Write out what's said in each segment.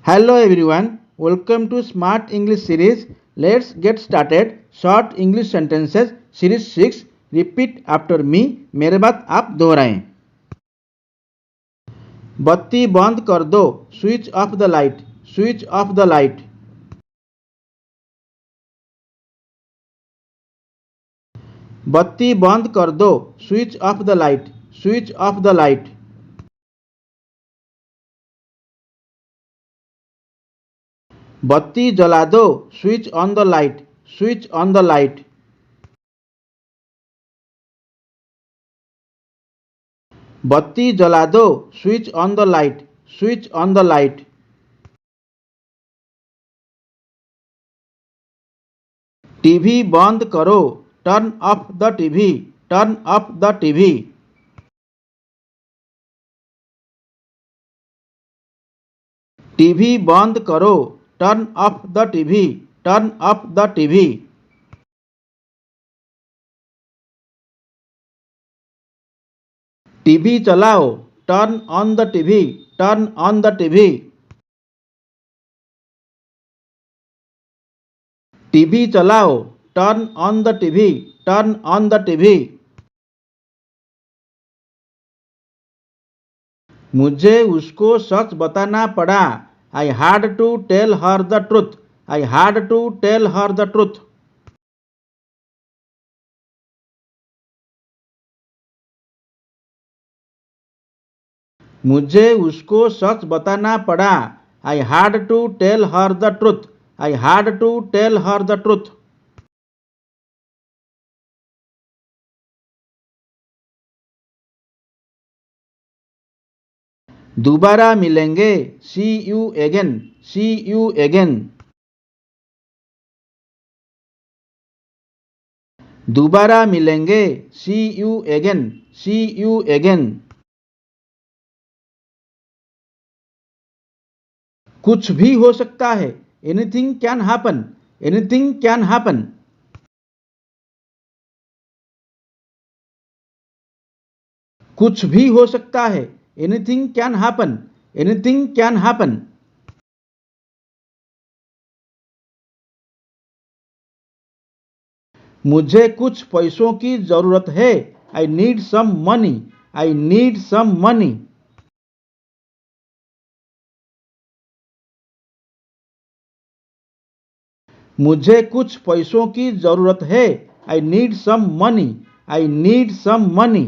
Hello everyone, welcome to Smart English series. Let's get started. Short English sentences series 6. Repeat after me. मेरे बात आप दोहराएं. बत्ती बंद कर दो. Switch off the light. Switch off the light. बत्ती बंद कर दो. Switch off the light. Switch off the light. बत्ती जला दो. Switch on the light. Switch on the light. बत्ती जला दो. Switch on the light. Switch on the light. TV बंद करो. Turn off the TV. Turn off the TV. TV बंद करो. Turn off the TV. Turn off the TV. TV चलाओ. Turn on the TV. Turn on the TV. TV चलाओ. Turn on the TV. Turn on the TV. मुझे उसको सच बताना पड़ा. I had to tell her the truth. I had to tell her the truth. मुझे उसको सच बताना पड़ा. I had to tell her the truth. I had to tell her the truth. दोबारा मिलेंगे. See you again. See you again. दोबारा मिलेंगे. See you again. See you again. कुछ भी हो सकता है. Anything can happen. Anything can happen. कुछ भी हो सकता है. Anything can happen. Anything can happen. मुझे कुछ पैसों की जरूरत है. I need some money. I need some money. मुझे कुछ पैसों की जरूरत है. I need some money. I need some money.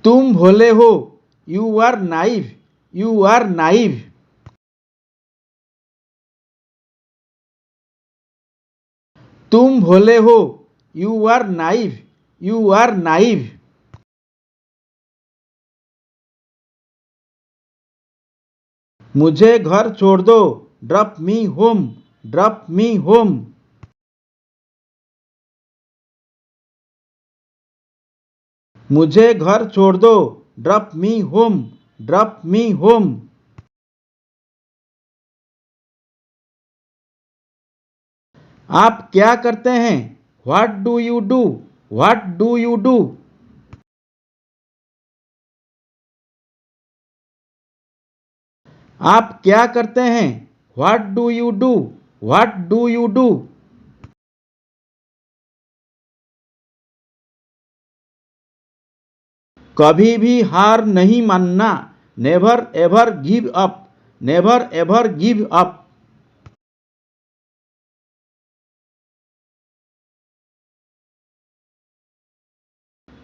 तुम भोले हो. You are naive. You are naive. तुम भोले हो. You are naive. You are naive. मुझे घर छोड़ दो. Drop me home. Drop me home. मुझे घर छोड़ दो. Drop me home. Drop me home. आप क्या करते हैं. What do you do. What do you do. आप क्या करते हैं. What do you do. What do you do. कभी भी हार नहीं मानना. Never ever give up. Never ever give up.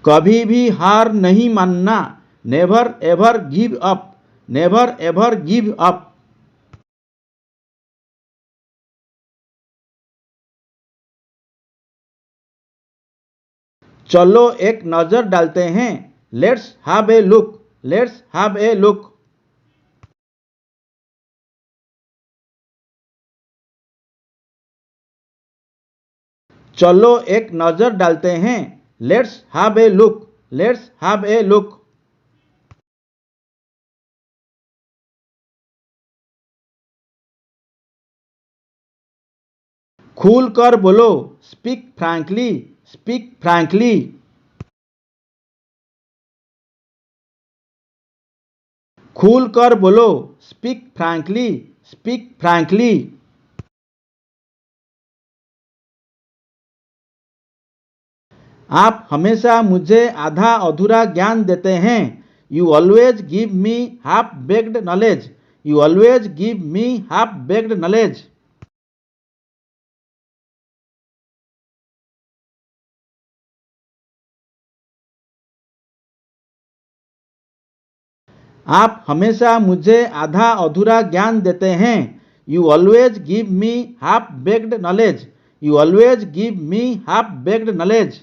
कभी भी हार नहीं मानना. Never ever give up. Never ever give up. चलो एक नजर डालते हैं. Let's have a look. Let's have a look. चलो एक नजर डालते हैं. Let's have a look. Let's have a look. खुल कर बोलो. Speak frankly. Speak frankly. खुल कर बोलो, स्पीक फ्रैंकली, स्पीक फ्रैंकली। आप हमेशा मुझे आधा अधूरा ज्ञान देते हैं। You always give me half baked knowledge, you always give me half baked knowledge. आप हमेशा मुझे आधा अधूरा ज्ञान देते हैं। You always give me half baked knowledge, you always give me half baked knowledge.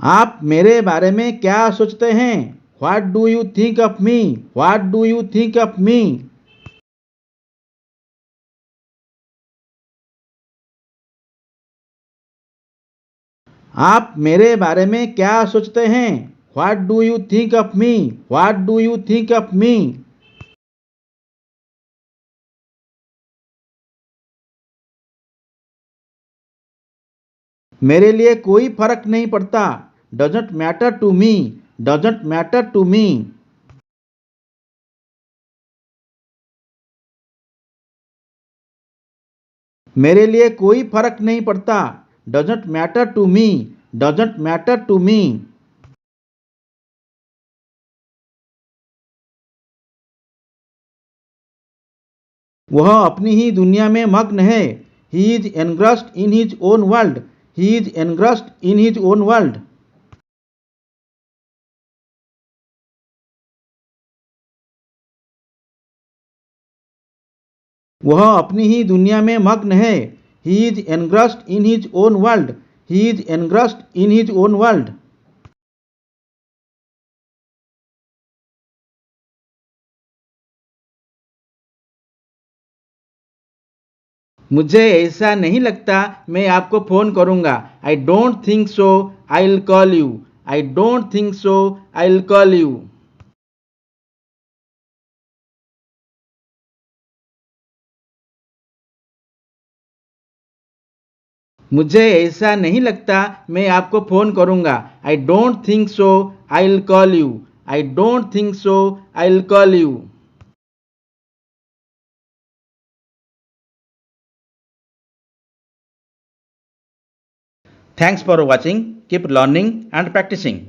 आप मेरे बारे में क्या सोचते हैं? What do you think of me? What do you think of मी? आप मेरे बारे में क्या सोचते हैं? What do you think of me? What do you think of me? मेरे लिए कोई फर्क नहीं पड़ता। Doesn't matter to me, doesn't matter to me. मेरे लिए कोई फर्क नहीं पड़ता। Doesn't matter to me, doesn't matter to me. वह अपनी ही दुनिया में मग्न है। He is engrossed in his own world, he is engrossed in his own world. वह अपनी ही दुनिया में मग्न है। He is engrossed in his own world, he is engrossed in his own world. मुझे ऐसा नहीं लगता मैं आपको फ़ोन करूंगा। I don't think so I will call you, I don't think so I will call you. मुझे ऐसा नहीं लगता मैं आपको फ़ोन करूंगा। I don't think so I will call you, I don't think so I will call you. Thanks for watching, keep learning and practising.